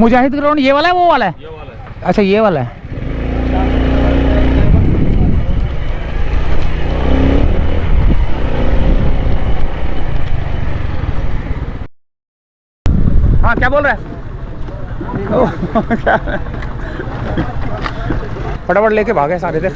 मुजाहिद ground ये वाला है, वो वाला है? ये वाला है। अच्छा ये वाला है। हाँ क्या बोल रहा है? फटाफट लेके भागे सारे थे।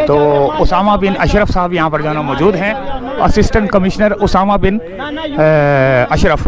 तो उसामा बिन अशरफ साहब यहाँ पर जो है ना मौजूद हैं, असिस्टेंट कमिश्नर उसामा बिन अशरफ।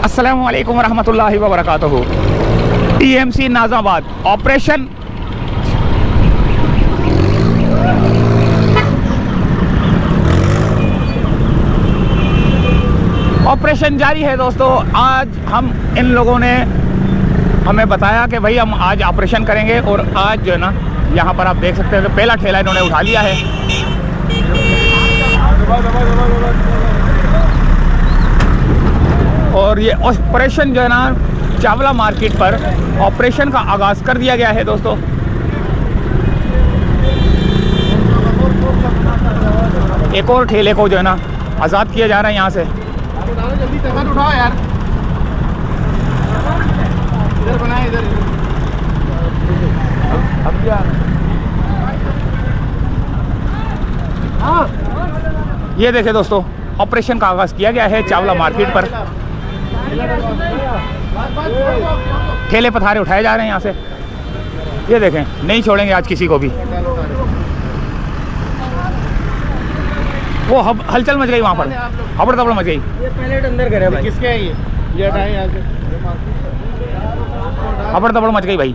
अस्सलामु अलैकुम वरहमतुल्लाहि वबरकातुहू। टीएमसी नाज़ाबाद ऑपरेशन जारी है दोस्तों। आज हम इन लोगों ने हमें बताया कि भाई हम आज ऑपरेशन करेंगे, और आज जो है ना यहाँ पर आप देख सकते हैं कि पहला ठेला इन्होंने उठा लिया है। और ये ऑपरेशन जो है ना चावला मार्केट पर ऑपरेशन का आगाज़ कर दिया गया है दोस्तों। एक और ठेले को जो है ना आज़ाद किया जा रहा है यहाँ से। जल्दी तखत उठाओ यार, इधर बनाए इधर। अब क्या? हाँ ये देखें दोस्तों, ऑपरेशन का आगाज़ किया गया है चावला मार्केट पर। ठेले पथारे उठाए जा रहे हैं यहाँ से। ये देखें, नहीं छोड़ेंगे आज किसी को भी। वो हलचल मच गई वहाँ पर, हबड़ दबड़ मच गई। ये पहले अंदर करे भाई। किसके है ये हटाएं यहाँ से। हबड़ दबड़ मच गई भाई।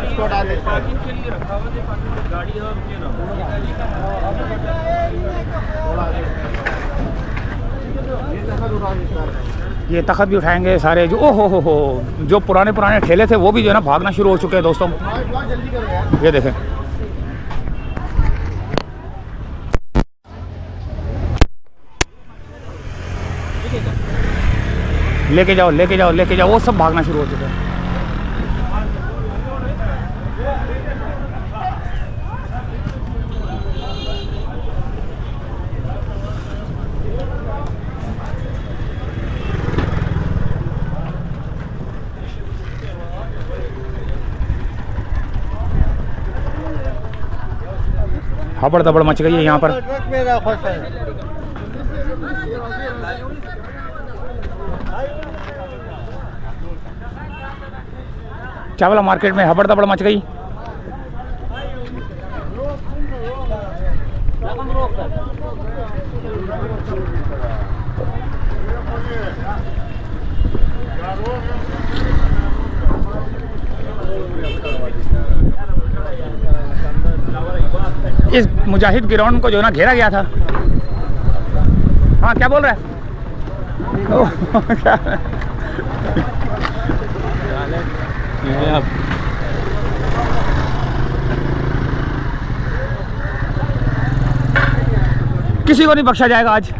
इसको हटा दे। ये तखत भी उठाएंगे सारे। जो ओहो हो जो पुराने ठेले थे वो भी जो है ना भागना शुरू हो चुके हैं दोस्तों। ये देखें, लेके जाओ, वो सब भागना शुरू हो चुके हैं। हबड़ दबड़ मच गई है यहाँ पर। चावला मार्केट में हबड़ दबड़ मच गई। इस मुजाहिद ग्राउंड को जो ना घेरा गया था। हाँ क्या बोल रहा है? किसी को नहीं बख्शा जाएगा आज।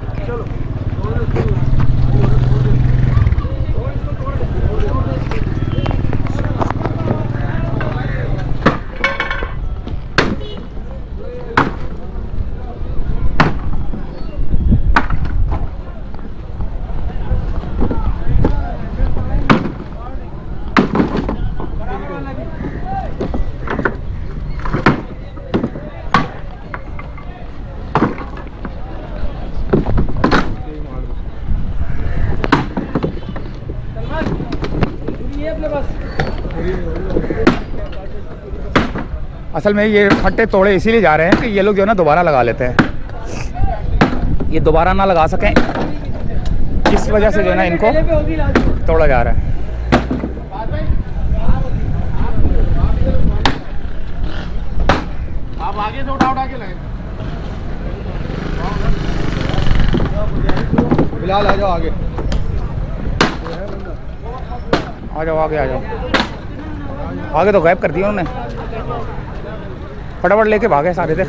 असल में ये फट्टे तोड़े इसीलिए जा रहे हैं कि ये लोग जो है ना दोबारा लगा लेते हैं। ये दोबारा ना लगा सकें, इस वजह से जो है ना इनको तोड़ा जा रहा है। आप आगे से उठा के लगे। फिलहाल आ जाओ आगे, आ जाओ आगे, आ जाओ आगे। तो गायब कर दिया उन्होंने, फटाफट लेके भागे सारे थे।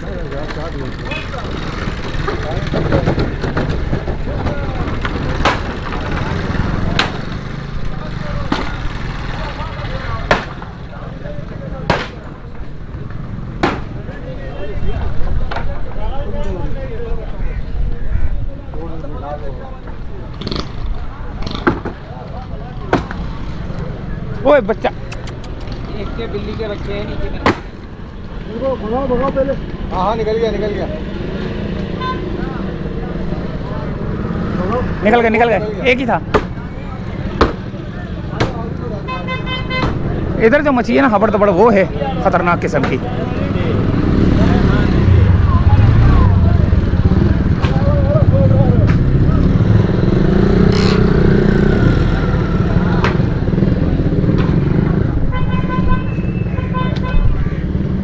ओए बच्चा, एक के बिल्ली के बच्चे हैं नीचे में। भगाओ पहले। हाँ निकल गया निकल गए, एक ही था। इधर जो मछली है ना हबड़ दबड़, वो है खतरनाक किस्म की।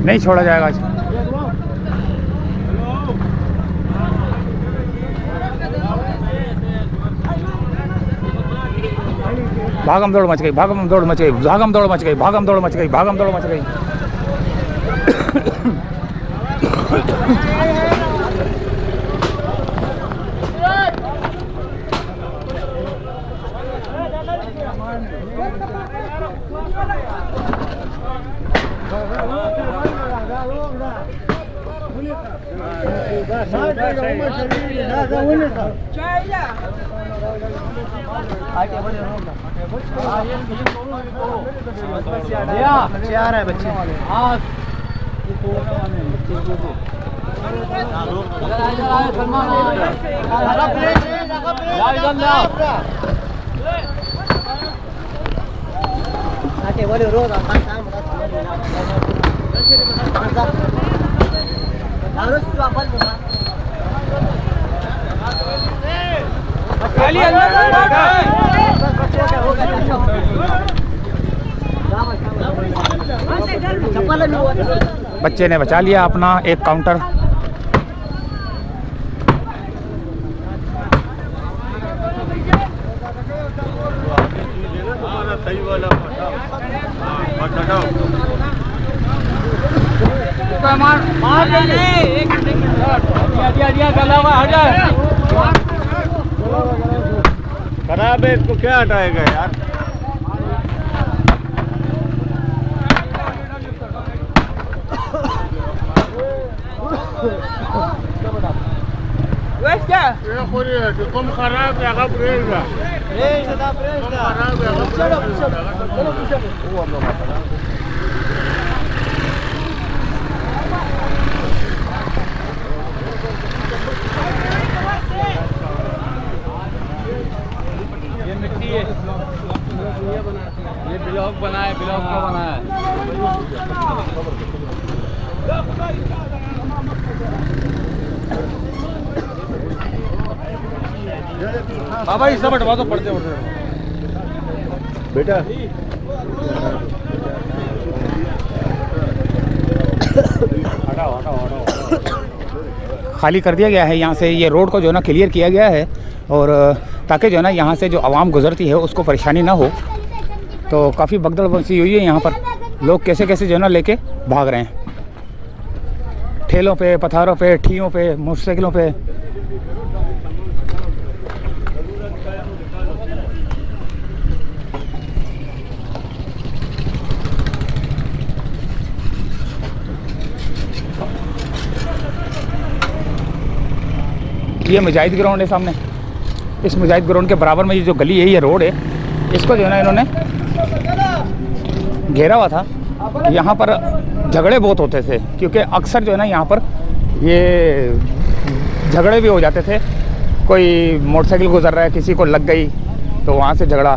नहीं छोड़ा जाएगा आज। भागम दौड़ मच गई, भागम दौड़ मच गई, भागम दौड़ मच गई, भागम दौड़ मच गई, भागम दौड़ मच गई। बच्चे बच्चे ने बचा लिया अपना एक काउंटर। खराब है, इसको क्या हटाएगा यार। Como खराब है, खराब रहेगा। ये मिट्टी है, ये ब्लॉक बना है, ब्लॉक का बना है। बाबा ये सब हटवा दो, पड़ते बेटा। हटाओ हटाओ हटाओ। खाली कर दिया गया है यहाँ से, ये रोड को जो है ना क्लियर किया गया है, और ताकि जो है ना यहाँ से जो आवाम गुजरती है उसको परेशानी ना हो। तो काफ़ी भगदड़ मची हुई है यहाँ पर, लोग कैसे कैसे जो है ना लेके भाग रहे हैं, ठेलों पे, पथारों पे, ठियों पे, मोटरसाइकिलों पे। ये मुजाहिद ग्राउंड है सामने। इस मुजाहिद ग्राउंड के बराबर में ये जो गली है, ये रोड है, इसको जो है ना इन्होंने घेरा हुआ था। यहाँ पर झगड़े बहुत होते थे, क्योंकि अक्सर जो है ना यहाँ पर ये झगड़े भी हो जाते थे। कोई मोटरसाइकिल गुजर रहा है, किसी को लग गई तो वहाँ से झगड़ा।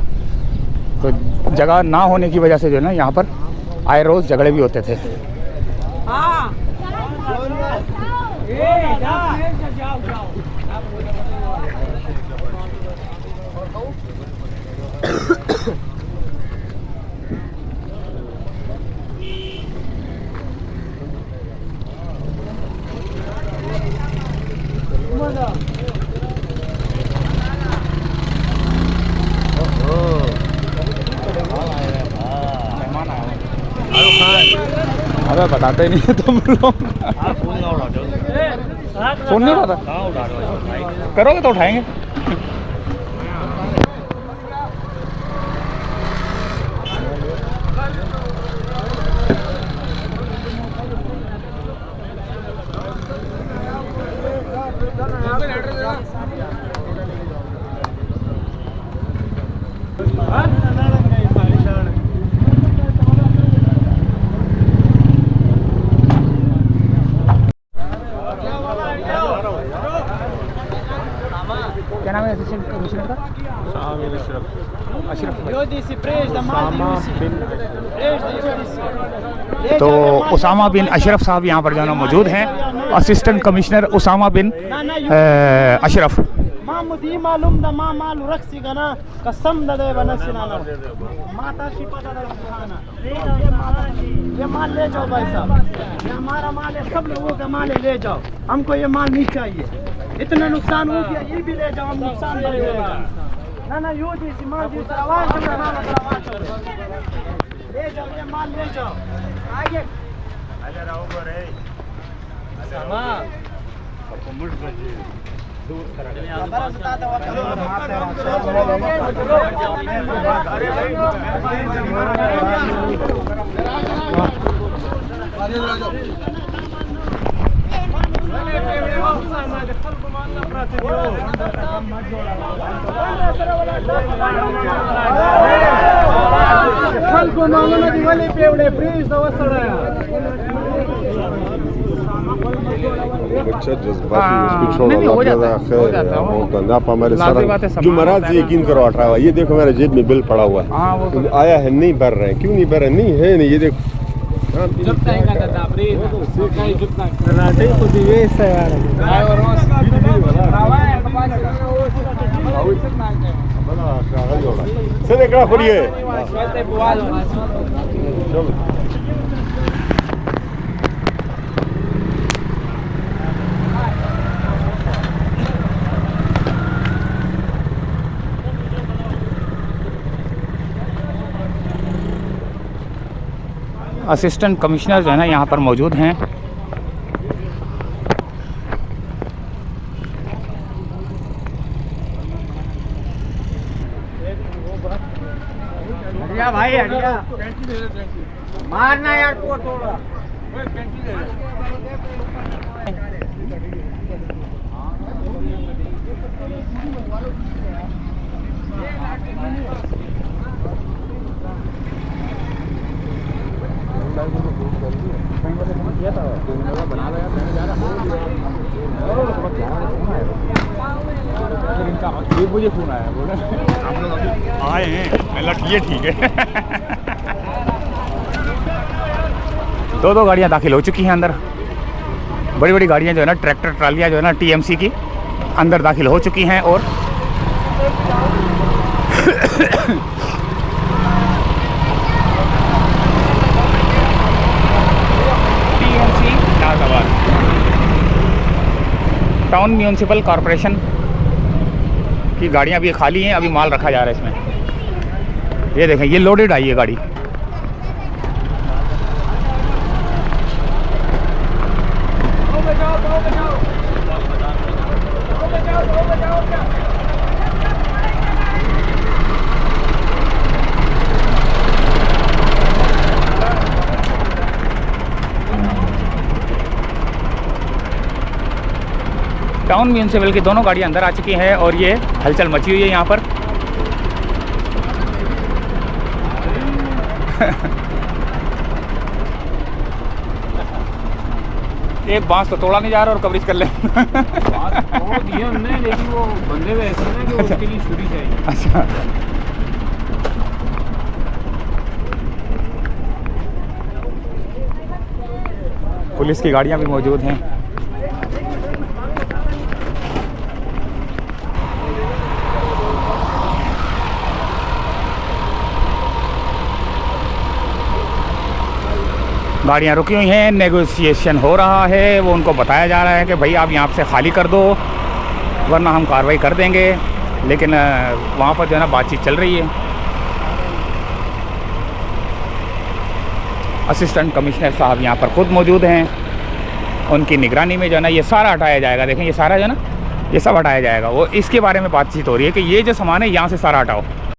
तो जगह ना होने की वजह से जो है ना यहाँ पर आए रोज़ झगड़े भी होते थे। हाँ। अबे बताते नहीं है तुम लोग। फोन नहीं उठाता? करोगे तो उठाएंगे। क्या नाम है असिस्टेंट कमिश्नर का? अशरफ। तो उसामा बिन अशरफ साहब यहाँ पर जो है ना मौजूद हैं। असिस्टेंट कमिश्नर उसामा बिन अशरफ। मुझे मालूम दा मां माल रखसी गना कसम दे बनसिना ना माता शिपा दा खाना ये माल ले जाओ भाई साहब, ये हमारा माल है, सब लोगों का माल है, ले जाओ, हमको ये माल नहीं चाहिए, इतना नुकसान हो गया, ये भी ले जाओ, हम नुकसान भरेगा ना ना यू दी सी माल दी आवाज ले जाओ, ये माल ले जाओ आगे अरे रहो रे सामा आपको मुड़ बजे दूर करा बच्चा जज्बाती उसको छोड़ो, आप हमारे सारा जुमरात से यकीन करो 18 ये देखो मेरे जेब में बिल पड़ा हुआ है, आया है नहीं भर रहे हैं, क्यों नहीं भर रहे? नहीं है नहीं, ये देखो असिस्टेंट कमिश्नर जो है ना यहाँ पर मौजूद हैं। हटिया भाई हटिया, मारना यार को थोड़ा मुझे फोन आया, बोले हम लोग अभी आए हैं, ये ठीक है। दो गाड़ियां दाखिल हो चुकी हैं अंदर, बड़ी बड़ी गाड़ियां जो है ना, ट्रैक्टर ट्रालियां जो है ना टीएमसी की अंदर दाखिल हो चुकी हैं। और TMC Nazabad town municipal corporation की गाड़ियां अभी खाली हैं, अभी माल रखा जा रहा है इसमें। ये देखें, ये लोडेड आई है गाड़ी। टाउन म्यूनिसिपल की दोनों गाड़ियां अंदर आ चुकी हैं और ये हलचल मची हुई है यहाँ पर। एक बांस तो तोड़ा नहीं जा रहा और कवरेज कर ले। दिए हमने, लेकिन वो बंदे हुए ऐसे ना कि उसके लिए छुरी चाहिए। अच्छा, पुलिस की गाड़ियां भी मौजूद हैं। गाड़ियाँ रुकी हुई हैं, नेगोशिएशन हो रहा है। वो उनको बताया जा रहा है कि भाई आप यहाँ से खाली कर दो वरना हम कार्रवाई कर देंगे, लेकिन वहाँ पर जो है ना बातचीत चल रही है। असिस्टेंट कमिश्नर साहब यहाँ पर खुद मौजूद हैं, उनकी निगरानी में जो है ना ये सारा हटाया जाएगा। देखें ये सारा जो है ना ये सब हटाया जाएगा। वो इसके बारे में बातचीत हो रही है कि ये जो सामान है यहाँ से सारा हटाओ।